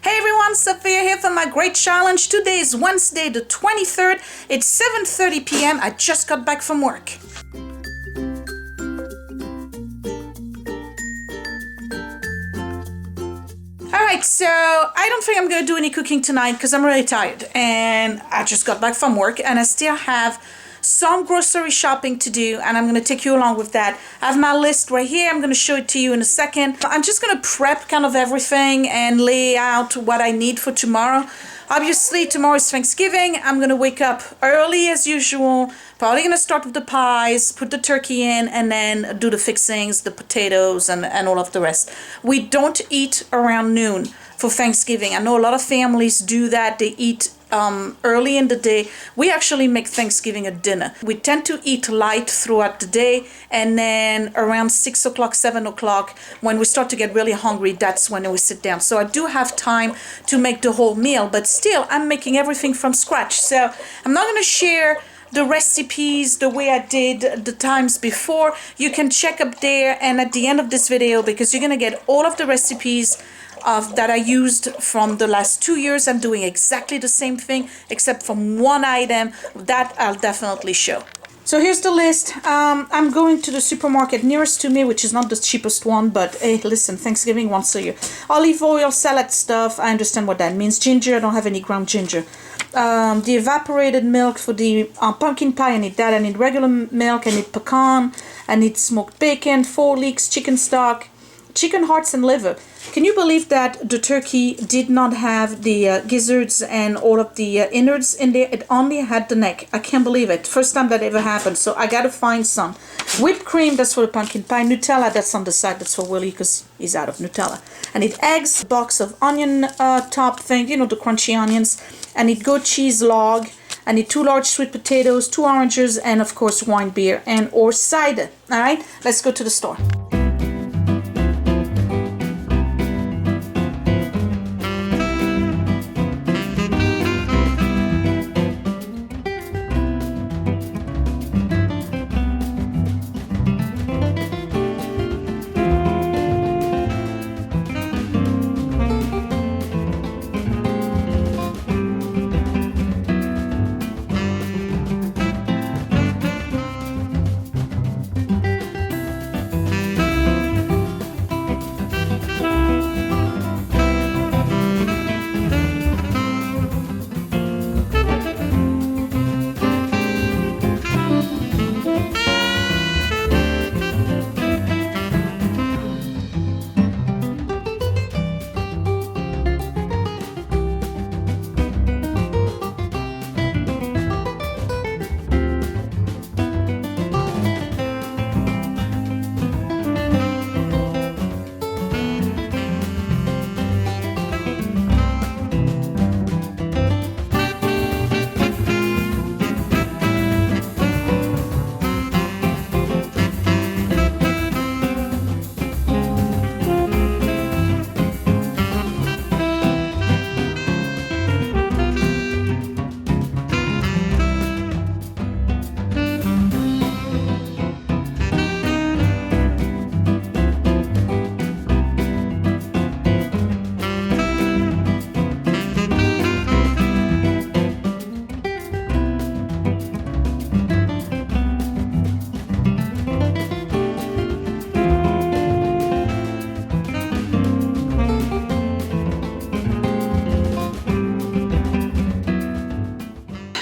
Hey everyone, Sophia here for my great challenge. Today is Wednesday the 23rd. It's 7:30 p.m. I just got back from work. Alright, so I don't think I'm going to do any cooking tonight because I'm really tired. And I just got back from work and I still have some grocery shopping to do, and I'm going to take you along with that. I have my list right here. I'm going to show it to you in a second. I'm just going to prep kind of everything and lay out what I need for tomorrow. Obviously, tomorrow is Thanksgiving. I'm going to wake up early as usual. Probably going to start with the pies, put the turkey in, and then do the fixings, the potatoes, and all of the rest. We don't eat around noon for Thanksgiving. I know a lot of families do that. They eat early in the day. We actually make Thanksgiving a dinner. We tend to eat light throughout the day, and then around 6 o'clock, 7 o'clock, when we start to get really hungry, that's when we sit down. So I do have time to make the whole meal, but still I'm making everything from scratch. So I'm not going to share the recipes the way I did the times before. You can check up there and at the end of this video, because you're going to get all of the recipes that I used from the last 2 years. I'm doing exactly the same thing except from one item that I'll definitely show. So here's the list. I'm going to the supermarket nearest to me, which is not the cheapest one, but hey, listen, Thanksgiving once a year. Olive oil, salad stuff, I understand what that means. Ginger, I don't have any ground ginger. The evaporated milk for the pumpkin pie, I need that. I need regular milk, I need pecan, I need smoked bacon, 4 leeks, chicken stock, chicken hearts and liver. Can you believe that the turkey did not have the gizzards and all of the innards in there? It only had the neck. I can't believe it. First time that ever happened. So I gotta find some. Whipped cream, that's for the pumpkin pie. Nutella, that's on the side. That's for Willie because he's out of Nutella. I need eggs, a box of onion top thing, you know, the crunchy onions. I need goat cheese log. I need 2 large sweet potatoes, 2 oranges, and of course wine, beer, and or cider. All right, let's go to the store.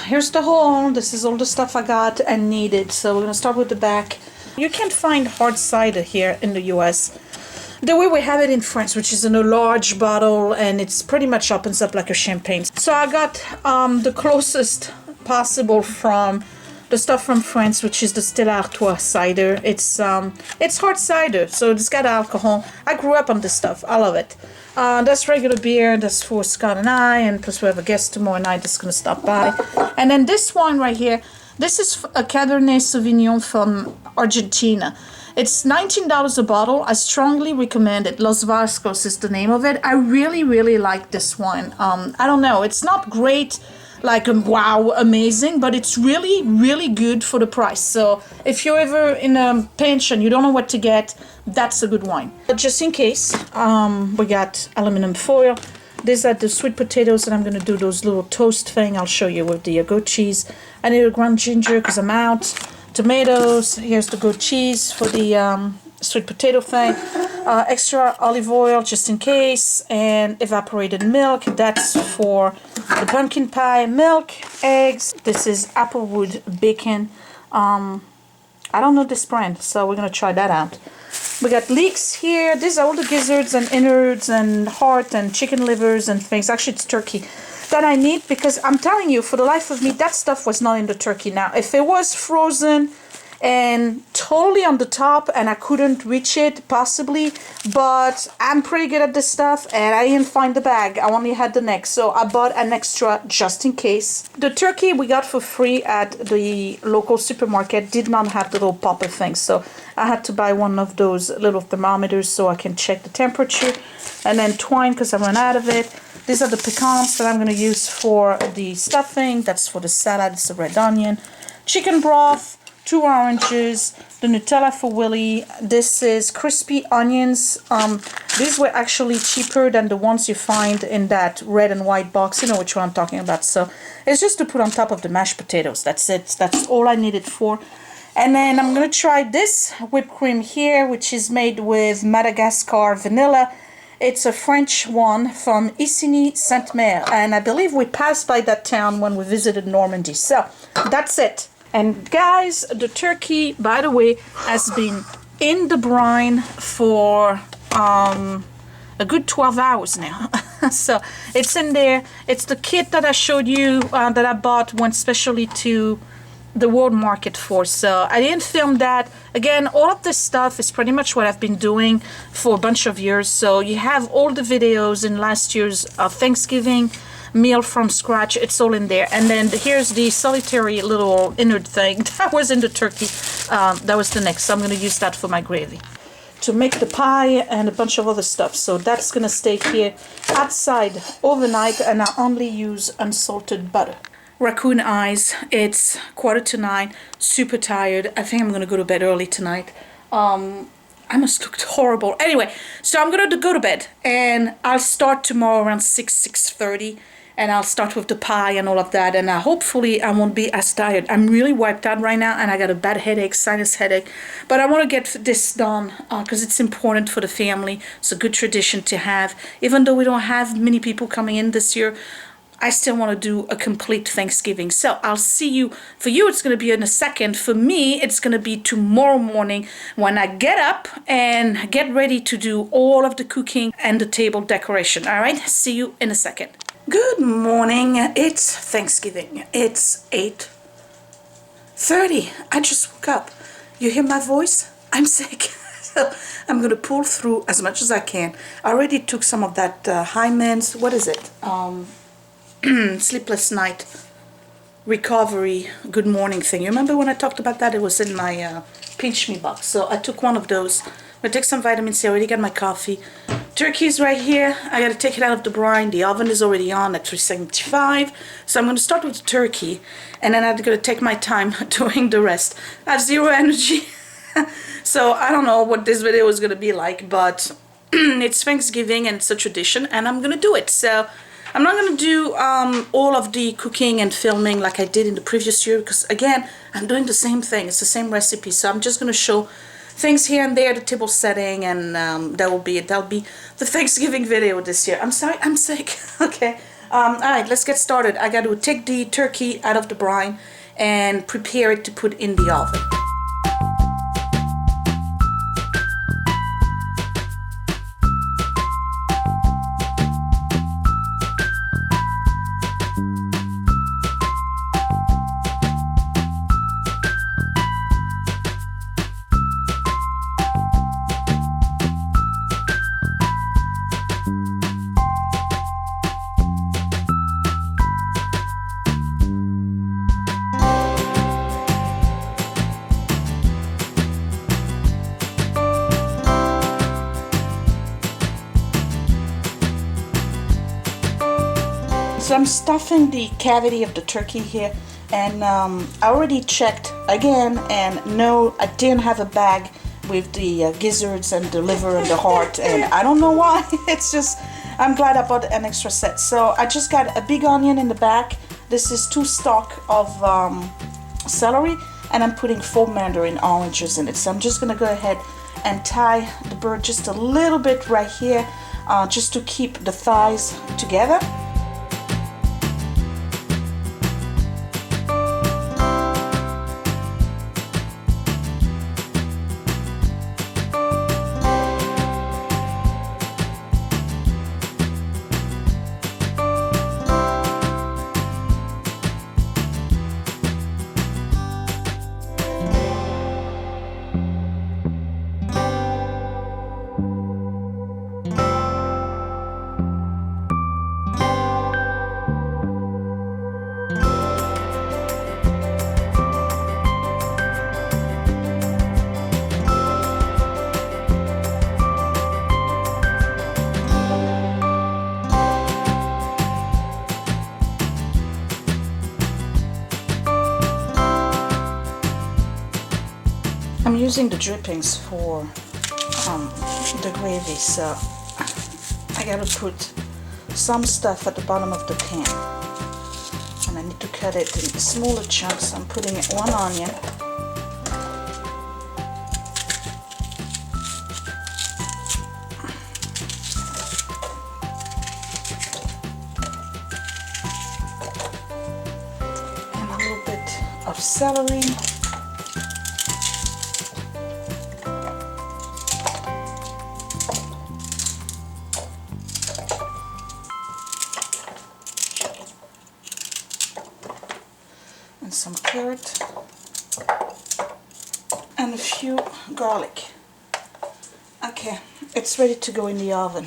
Here's the haul. This is all the stuff I got and needed. So we're gonna start with the back. You can't find hard cider here in the US the way we have it in France, which is in a large bottle and it's pretty much opens up like a champagne. So I got the closest possible from the stuff from France, which is the Stella Artois cider. It's hard cider, so it's got alcohol. I grew up on this stuff. I love it. That's regular beer. That's for Scott and I, and plus we have a guest tomorrow night that's gonna stop by. And then this wine right here, this is a Cabernet Sauvignon from Argentina. It's $19 a bottle. I strongly recommend it. Los Vascos is the name of it. I really like this wine. I don't know, it's not great like wow, amazing, but it's really good for the price. So if you're ever in a pinch and you don't know what to get, that's a good wine. But just in case, we got aluminum foil. These are the sweet potatoes, and I'm going to do those little toast thing. I'll show you with the goat cheese. I need a ground ginger because I'm out. Tomatoes. Here's the goat cheese for the sweet potato thing. Extra olive oil just in case, and evaporated milk. That's for the pumpkin pie. Milk, eggs. This is Applewood bacon. I don't know this brand, so we're gonna try that out. We got leeks here. These are all the gizzards and innards and heart and chicken livers and things. Actually, it's turkey that I need, because I'm telling you, for the life of me, that stuff was not in the turkey. Now, if it was frozen and totally on the top and I couldn't reach it, possibly, but I'm pretty good at this stuff and I didn't find the bag. I only had the neck, so I bought an extra just in case. The turkey we got for free at the local supermarket did not have the little popper thing, so I had to buy one of those little thermometers so I can check the temperature, and then twine because I ran out of it. These are the pecans that I'm going to use for the stuffing. That's for the salad. It's a red onion. Chicken broth. 2 oranges, the Nutella for Willie. This is crispy onions. These were actually cheaper than the ones you find in that red and white box. You know which one I'm talking about. So it's just to put on top of the mashed potatoes. That's it. That's all I need it for. And then I'm going to try this whipped cream here, which is made with Madagascar vanilla. It's a French one from Isigny-Sainte-Mère. And I believe we passed by that town when we visited Normandy. So that's it. And guys, the turkey, by the way, has been in the brine for a good 12 hours now. So it's in there. It's the kit that I showed you that I bought, went specially to the World Market for. So I didn't film that. Again, all of this stuff is pretty much what I've been doing for a bunch of years. So you have all the videos in last year's Thanksgiving meal from scratch. It's all in there. And then here's the solitary little innard thing that was in the turkey. That was the next, so I'm going to use that for my gravy to make the pie and a bunch of other stuff. So that's going to stay here outside overnight, and I only use unsalted butter. Raccoon eyes. It's 9:15. Super tired. I think I'm going to go to bed early tonight. I must look horrible. Anyway, so I'm going to go to bed, and I'll start tomorrow around 6:30. And I'll start with the pie and all of that, and hopefully I won't be as tired. I'm really wiped out right now, and I got a bad headache, sinus headache. But I want to get this done because it's important for the family. It's a good tradition to have. Even though we don't have many people coming in this year, I still want to do a complete Thanksgiving. So I'll see you. For you, it's going to be in a second. For me, it's going to be tomorrow morning when I get up and get ready to do all of the cooking and the table decoration. All right, see you in a second. Good morning. It's Thanksgiving. It's 8:30. I just woke up. You hear my voice? I'm sick. So I'm going to pull through as much as I can. I already took some of that Hyman's, what is it? Sleepless night recovery good morning thing. You remember when I talked about that? It was in my pinch me box. So I took one of those. I'm going to take some vitamin C. I already got my coffee. Turkey's right here. I got to take it out of the brine. The oven is already on at 375. So I'm going to start with the turkey, and then I'm going to take my time doing the rest. I have zero energy. So I don't know what this video is going to be like, but it's Thanksgiving and it's a tradition, and I'm going to do it. So I'm not going to do all of the cooking and filming like I did in the previous year, because again, I'm doing the same thing. It's the same recipe. So I'm just going to show things here and there, the table setting, and that will be it. That'll be the Thanksgiving video this year. I'm sorry, I'm sick. Okay. All right, let's get started. I got to take the turkey out of the brine and prepare it to put in the oven. So I'm stuffing the cavity of the turkey here, and I already checked again, and no, I didn't have a bag with the gizzards and the liver and the heart, and I don't know why. It's just I'm glad I bought an extra set. So I just got a big onion in the back. This is 2 stalks of celery, and I'm putting 4 mandarin oranges in it. So I'm just gonna go ahead and tie the bird just a little bit right here, just to keep the thighs together. I'm using the drippings for the gravy, so I gotta put some stuff at the bottom of the pan, and I need to cut it in smaller chunks. I'm putting 1 onion, and a little bit of celery. And some carrot and a few garlic. Okay, it's ready to go in the oven.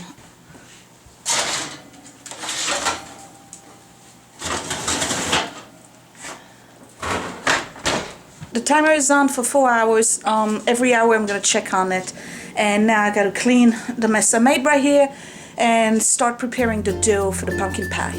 The timer is on for 4 hours. Every hour I'm gonna check on it, and now I gotta clean the mess I made right here and start preparing the dough for the pumpkin pie.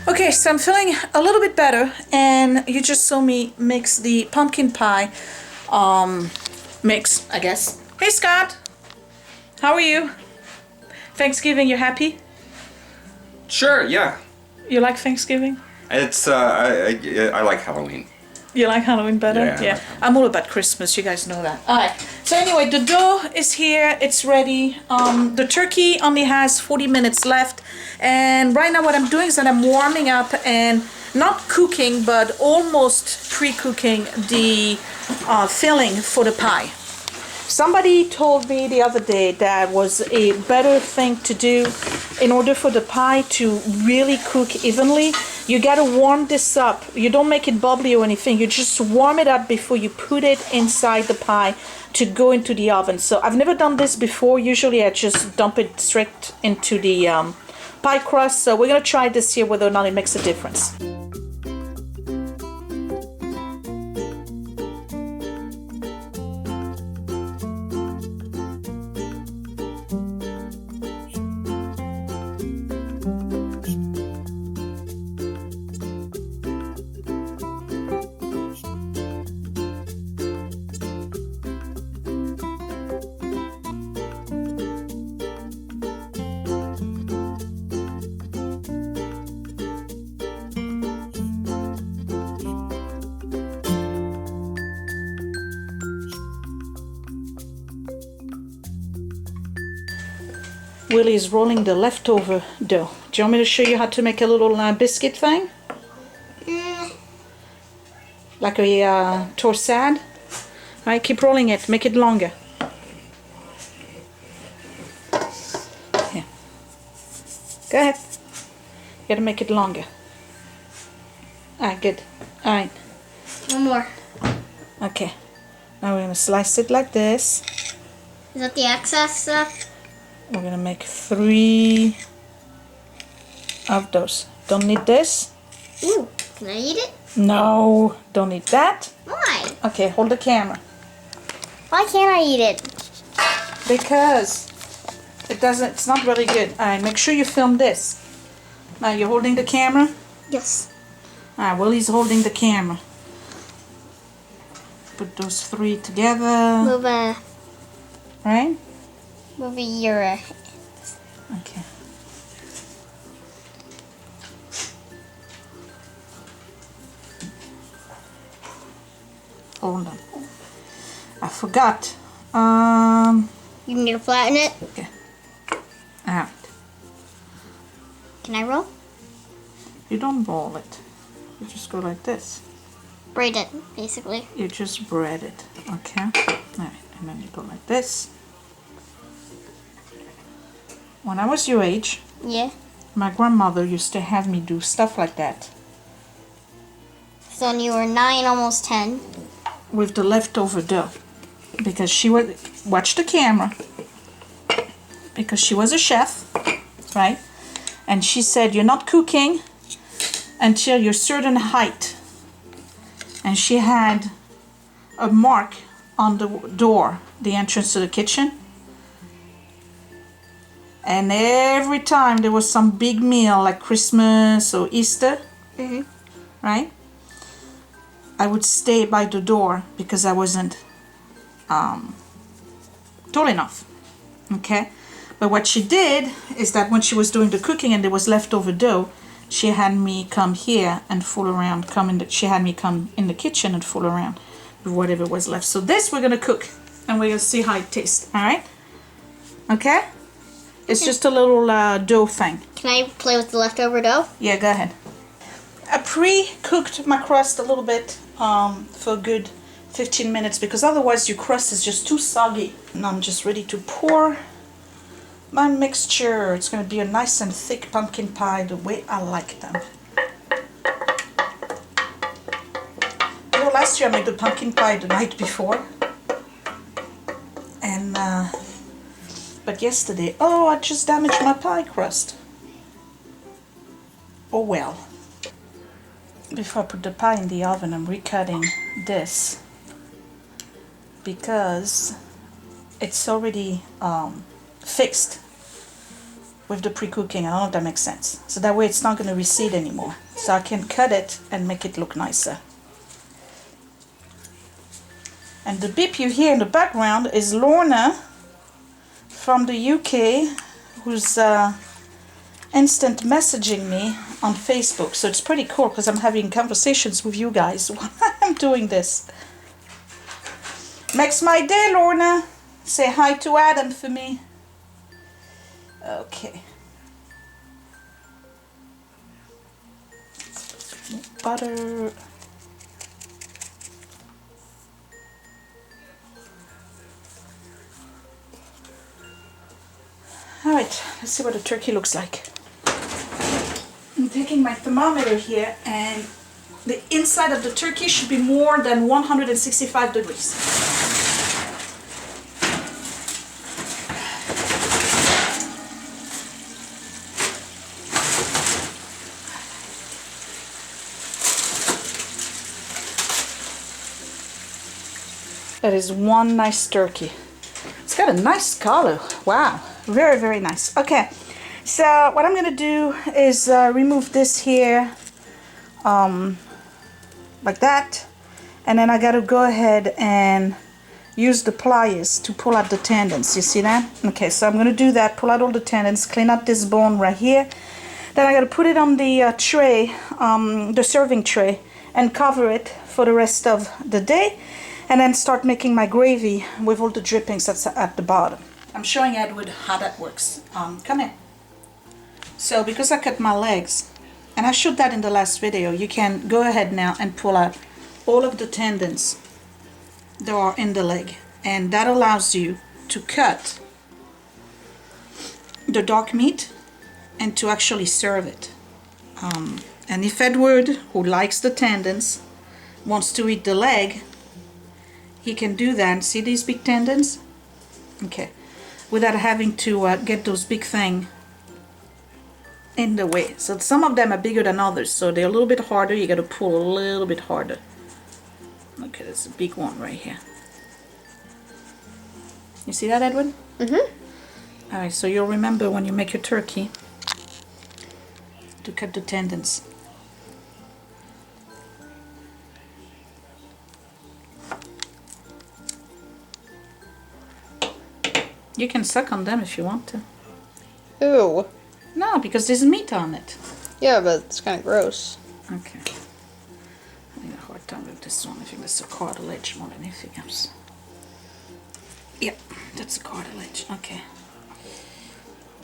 Okay, so I'm feeling a little bit better, and you just saw me mix the pumpkin pie mix, I guess. Hey Scott, how are you? Thanksgiving, you happy? Sure, yeah. You like Thanksgiving? It's I like Halloween. You like Halloween better? Yeah. I'm all about Christmas, you guys know that. Alright, so anyway, the dough is here, it's ready. The turkey only has 40 minutes left, and right now what I'm doing is that I'm warming up and not cooking, but almost pre-cooking the filling for the pie. Somebody told me the other day that was a better thing to do in order for the pie to really cook evenly. You gotta warm this up. You don't make it bubbly or anything. You just warm it up before you put it inside the pie to go into the oven. So I've never done this before. Usually I just dump it straight into the pie crust. So we're gonna try this here whether or not it makes a difference. Willie's rolling the leftover dough. Do you want me to show you how to make a little biscuit thing? Like a torsade? Alright, keep rolling it. Make it longer. Here. Go ahead. You gotta make it longer. Alright, good. Alright. One more. Okay. Now we're gonna slice it like this. Is that the excess stuff? We're gonna make 3 of those. Don't need this. Ooh, can I eat it? No, don't need that. Why? Okay, hold the camera. Why can't I eat it? Because it's not really good. Alright, make sure you film this. Now you're holding the camera? Yes. Alright, Willie's holding the camera. Put those 3 together. Right? Move your Okay. Hold on. I forgot. You need to flatten it. Okay. Alright. Can I roll? You don't roll it. You just go like this. Braid it, basically. You just braid it. Okay? Alright. And then you go like this. When I was your age, Yeah. my grandmother used to have me do stuff like that. So when you were 9, almost 10. With the leftover dough. Because she would watch the camera. Because she was a chef, right? And she said, you're not cooking until you're certain height. And she had a mark on the door, the entrance to the kitchen. And every time there was some big meal like Christmas or Easter, right? I would stay by the door because I wasn't tall enough, okay? But what she did is that when she was doing the cooking and there was leftover dough, she had me come here and fool around. She had me come in the kitchen and fool around with whatever was left. So this we're gonna cook and we're gonna see how it tastes. All right? Okay? It's just a little dough thing. Can I play with the leftover dough? Yeah, go ahead. I pre-cooked my crust a little bit for a good 15 minutes because otherwise your crust is just too soggy. Now I'm just ready to pour my mixture. It's going to be a nice and thick pumpkin pie the way I like them. You know, last year I made the pumpkin pie the night before. And, but yesterday, oh, I just damaged my pie crust. Oh well. Before I put the pie in the oven, I'm recutting this because it's already fixed with the pre-cooking. I don't know if that makes sense. So that way it's not going to recede anymore. So I can cut it and make it look nicer. And the beep you hear in the background is Lorna from the UK, who's instant messaging me on Facebook. So it's pretty cool because I'm having conversations with you guys while I'm doing this. Makes my day, Lorna. Say hi to Adam for me. Okay. Butter. Alright, let's see what the turkey looks like. I'm taking my thermometer here and the inside of the turkey should be more than 165 degrees. That is one nice turkey. It's got a nice color. Wow, very, very nice. Okay, so what I'm gonna do is remove this here like that, and then I gotta go ahead and use the pliers to pull out the tendons. You see that? Okay, so I'm gonna do that, pull out all the tendons, clean up this bone right here. Then I gotta put it on the tray, the serving tray, and cover it for the rest of the day, and then start making my gravy with all the drippings that's at the bottom. I'm showing Edward how that works. Come here. So because I cut my legs, and I showed that in the last video, you can go ahead now and pull out all of the tendons that are in the leg, and that allows you to cut the dark meat and to actually serve it. And if Edward, who likes the tendons, wants to eat the leg, he can do that. See these big tendons? Okay, without having to get those big things in the way. So some of them are bigger than others, so they're a little bit harder. You got to pull a little bit harder. Okay, there's a big one right here. You see that, Edwin? Mm-hmm. All right, so you'll remember when you make your turkey to cut the tendons. You can suck on them if you want to. Ew. No, because there's meat on it. Yeah, but it's kind of gross. Okay. I have a hard time with this one. I think that's a cartilage more than anything else. Yep, that's a cartilage. Okay.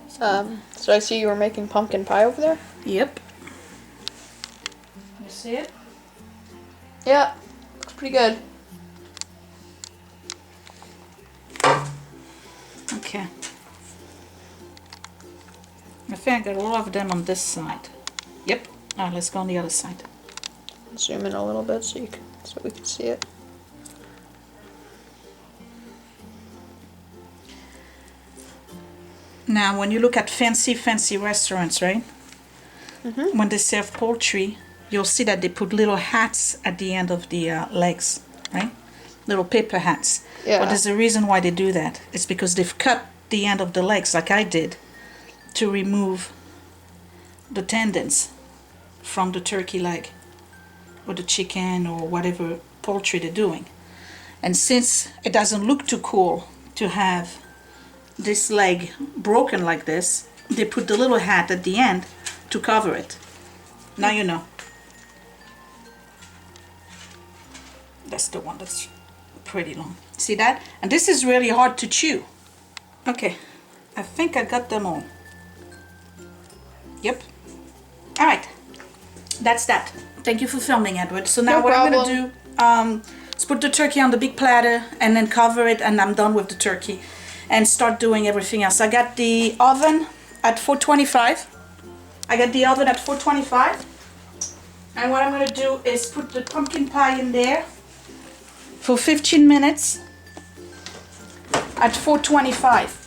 So I see you were making pumpkin pie over there? Yep. You see it? Yeah, looks pretty good. Okay. I think I got a lot of them on this side. Yep. Alright, let's go on the other side. Zoom in a little bit so we can see it. Now, when you look at fancy restaurants, right? Mm-hmm. When they serve poultry, you'll see that they put little hats at the end of the legs, right? Little paper hats. Yeah. But there's a reason why they do that. It's because they've cut the end of the legs, like I did, to remove the tendons from the turkey leg or the chicken or whatever poultry they're doing. And since it doesn't look too cool to have this leg broken like this, they put the little hat at the end to cover it. Now you know. That's the one that's pretty long. See that? And this is really hard to chew. Okay, I think I got them all. Yep. All right, that's that. Thank you for filming, Edward. So now what I'm gonna do is put the turkey on the big platter and then cover it, and I'm done with the turkey and start doing everything else. I got the oven at 425. And what I'm gonna do is put the pumpkin pie in there for 15 minutes at 425.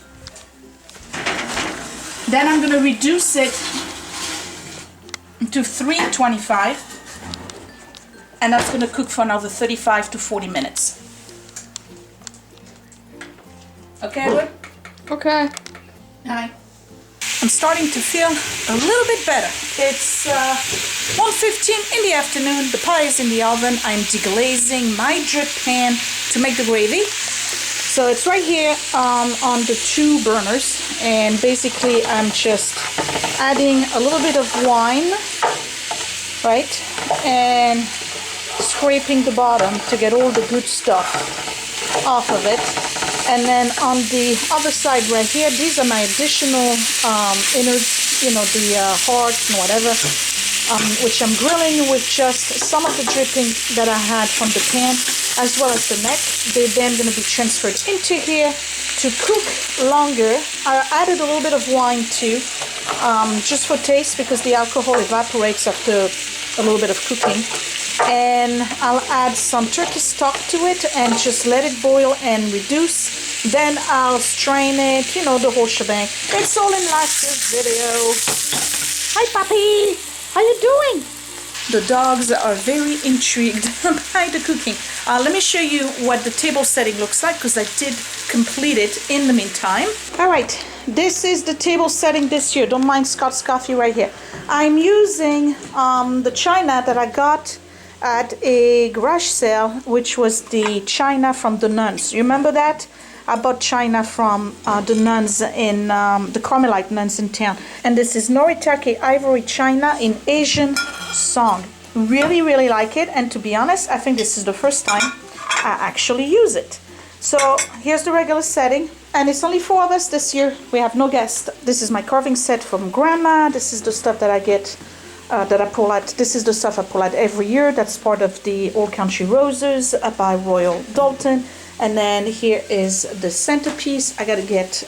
Then I'm gonna reduce it to 325, and that's gonna cook for another 35 to 40 minutes. Okay, Edward? Okay. Hi. I'm starting to feel a little bit better. It's 1:15 in the afternoon. The pie is in the oven. I'm deglazing my drip pan to make the gravy. So it's right here on the 2 burners, and basically I'm just adding a little bit of wine, right, and scraping the bottom to get all the good stuff off of it. And then on the other side right here, these are my additional innards, you know, the hearts and whatever, which I'm grilling with just some of the dripping that I had from the pan, as well as the neck. They're then going to be transferred into here to cook longer. I added a little bit of wine too, just for taste, because the alcohol evaporates after a little bit of cooking. And I'll add some turkey stock to it and just let it boil and reduce. Then I'll strain it, you know, the whole shebang. It's all in last year's video. Hi, puppy. How you doing? The dogs are very intrigued by the cooking. Let me show you what the table setting looks like, because I did complete it in the meantime. All right, this is the table setting this year. Don't mind Scott's coffee right here. I'm using the china that I got at a garage sale, which was the china from the nuns. You remember that? I bought china from the nuns in the Carmelite nuns in town. And this is Noritake ivory china in Asian song. Really, really like it. And to be honest, I think this is the first time I actually use it. So here's the regular setting. And it's only 4 of us this year. We have no guests. This is my carving set from Grandma. This is the stuff that I get, that I pull out. This is the stuff I pull out every year. That's part of the Old Country Roses by Royal Dalton. And then here is the centerpiece. I gotta get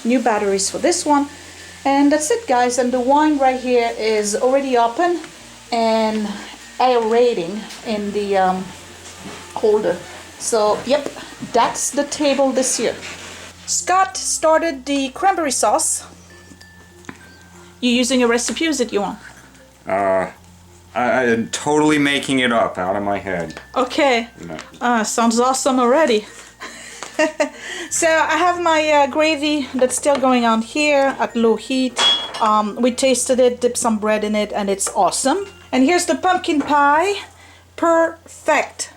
new batteries for this one. And that's it, guys. And the wine right here is already open and aerating in the holder. So, yep, that's the table this year. Scott started the cranberry sauce. You using a recipe, or is it you want? I'm totally making it up out of my head. Okay. No. Sounds awesome already. So I have my gravy that's still going on here at low heat. We tasted it, dipped some bread in it, and it's awesome. And here's the pumpkin pie. Perfect.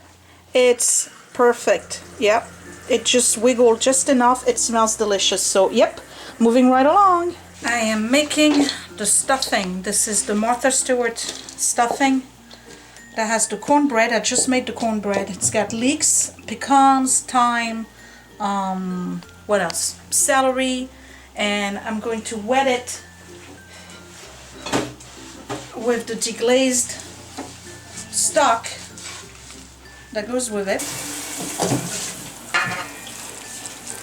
It's perfect. Yep. It just wiggled just enough. It smells delicious. So, yep, moving right along. I am making the stuffing. This is the Martha Stewart stuffing that has the cornbread. I just made the cornbread. It's got leeks, pecans, thyme, what else? Celery, and I'm going to wet it with the deglazed stock that goes with it.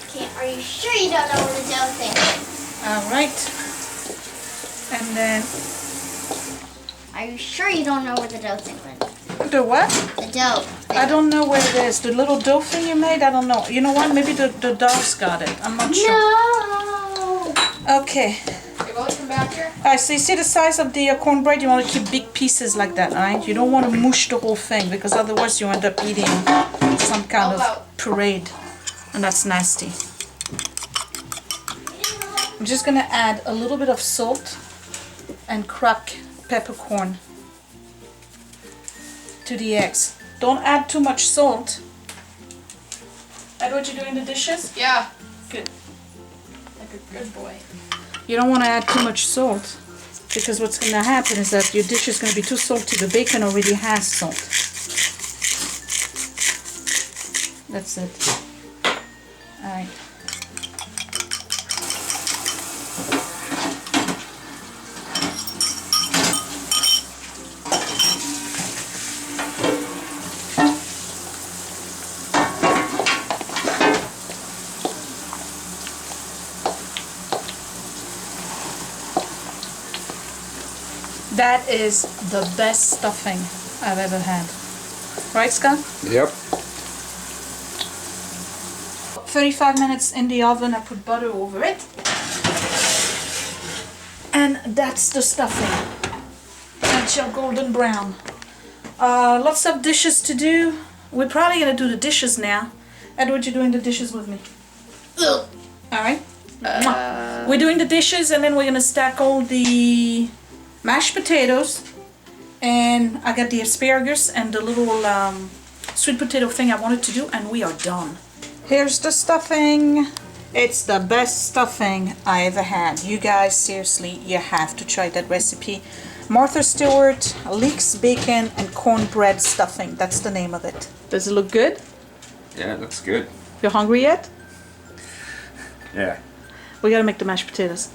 Okay, are you sure you don't know where the dough thing is? Alright. And then... Are you sure you don't know where the dough thing went? The what? The dough thing. I don't know where it is. The little dough thing you made? I don't know. You know what? Maybe the dogs got it. I'm not sure. No! Okay. Okay, well, come back here. Alright, so you see the size of the cornbread? You want to keep big pieces like that, alright? You don't want to mush the whole thing because otherwise you end up eating some kind of parade. And that's nasty. I'm just going to add a little bit of salt and cracked peppercorn to the eggs. Don't add too much salt. Edward, you doing the dishes? Yeah, Good. like a good boy. You don't want to add too much salt because what's going to happen is that your dish is going to be too salty. The bacon already has salt. That's it. Alright. That is the best stuffing I've ever had. Right, Scott? Yep. 35 minutes in the oven. I put butter over it. And that's the stuffing. Until golden brown. Lots of dishes to do. We're probably going to do the dishes now. Edward, you're doing the dishes with me. Alright. We're doing the dishes and then we're going to stack all the mashed potatoes, and I got the asparagus and the little sweet potato thing I wanted to do, and we are done. Here's the stuffing. It's the best stuffing I ever had. You guys, seriously, you have to try that recipe. Martha Stewart, leeks, bacon, and cornbread stuffing. That's the name of it. Does it look good? Yeah, it looks good. You hungry yet? Yeah. We gotta make the mashed potatoes.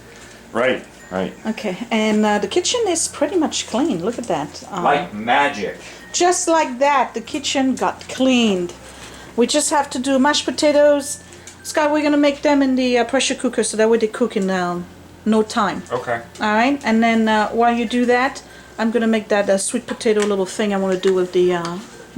Right, right. Okay, and the kitchen is pretty much clean. Look at that. Like magic. Just like that, the kitchen got cleaned. We just have to do mashed potatoes. Scott, we're gonna make them in the pressure cooker so that way they cook in no time. Okay. All right, and then while you do that, I'm gonna make that sweet potato little thing I want to do with the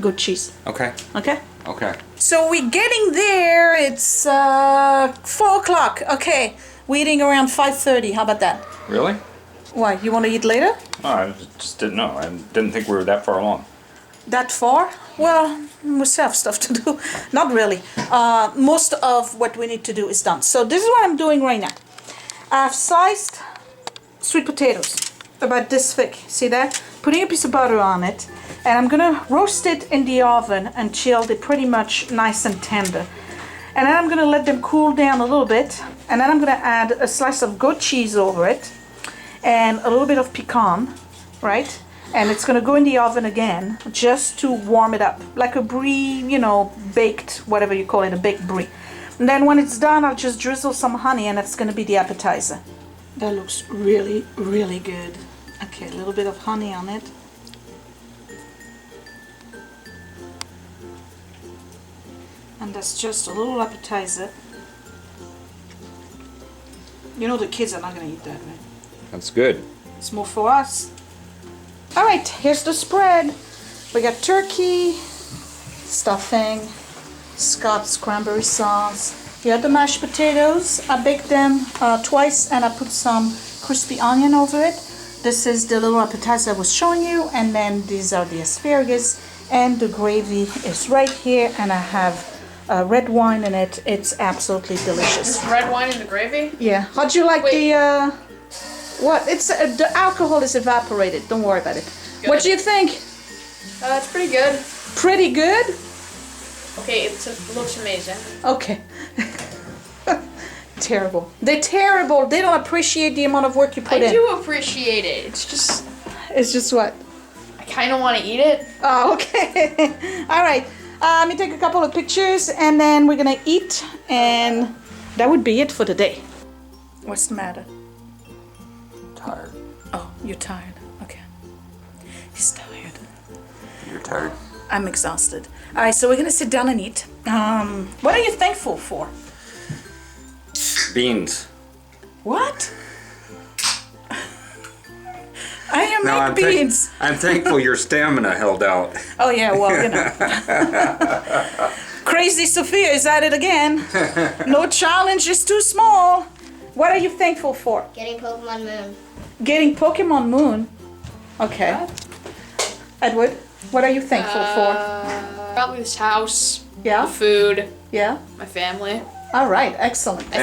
goat cheese. Okay. Okay. Okay. So we're getting there. It's 4 o'clock. Okay, we're eating around 5:30. How about that? Really? Why? You want to eat later? Oh, I just didn't know. I didn't think we were that far along. That far? Well, we still have stuff to do. Not really. Most of what we need to do is done. So this is what I'm doing right now. I've sliced sweet potatoes about this thick. See that? Putting a piece of butter on it. And I'm gonna roast it in the oven until they're pretty much nice and tender. And then I'm gonna let them cool down a little bit. And then I'm gonna add a slice of goat cheese over it. And a little bit of pecan, right? And it's gonna go in the oven again, just to warm it up. Like a brie, you know, baked, whatever you call it, a baked brie. And then when it's done, I'll just drizzle some honey and that's gonna be the appetizer. That looks really, really good. Okay, a little bit of honey on it. And that's just a little appetizer. You know the kids are not gonna eat that, right? That's good. It's more for us. All right, here's the spread. We got turkey, stuffing, Scott's cranberry sauce. Here are the mashed potatoes. I baked them twice and I put some crispy onion over it. This is the little appetizer I was showing you, and then these are the asparagus, and the gravy is right here, and I have red wine in it. It's absolutely delicious. There's red wine in the gravy? Yeah. How'd you like Wait. the what? It's the alcohol is evaporated. Don't worry about it. What Good. do you think? It's pretty good. Pretty good? Okay, it looks amazing. Okay. Terrible. They're terrible. They don't appreciate the amount of work you put I in. do appreciate it. It's just, It's just what? I kind of want to eat it. Oh, okay. All right. Let me take a couple of pictures and then we're gonna eat, and that would be it for the day. What's the matter? Tired. Oh, you're tired. Okay. He's tired. You're tired. I'm exhausted. All right, so we're gonna sit down and eat. What are you thankful for? Beans. What? I am make beans. I'm thankful your stamina held out. Oh yeah, well, you know. Crazy Sophia is at it again. No challenge is too small. What are you thankful for? Getting Pokemon Moon. Getting Pokemon Moon. Okay. Edward, what are you thankful for? Probably this house, Yeah? food, Yeah? my family. All right, excellent. I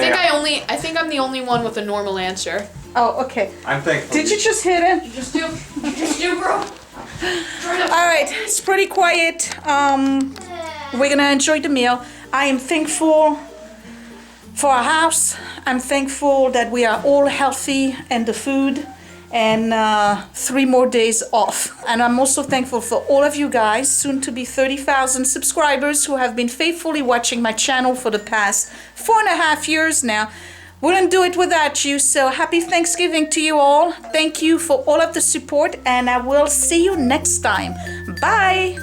think I'm the only one with a normal answer. Oh, okay. I'm thankful. Did you just hit it? Just do, bro. All right, it's pretty quiet. We're gonna enjoy the meal. I am thankful for our house. I'm thankful that we are all healthy and the food, and 3 more days off. And I'm also thankful for all of you guys, soon to be 30,000 subscribers, who have been faithfully watching my channel for the past 4.5 years now. Wouldn't do it without you, so happy Thanksgiving to you all. Thank you for all of the support, and I will see you next time. Bye!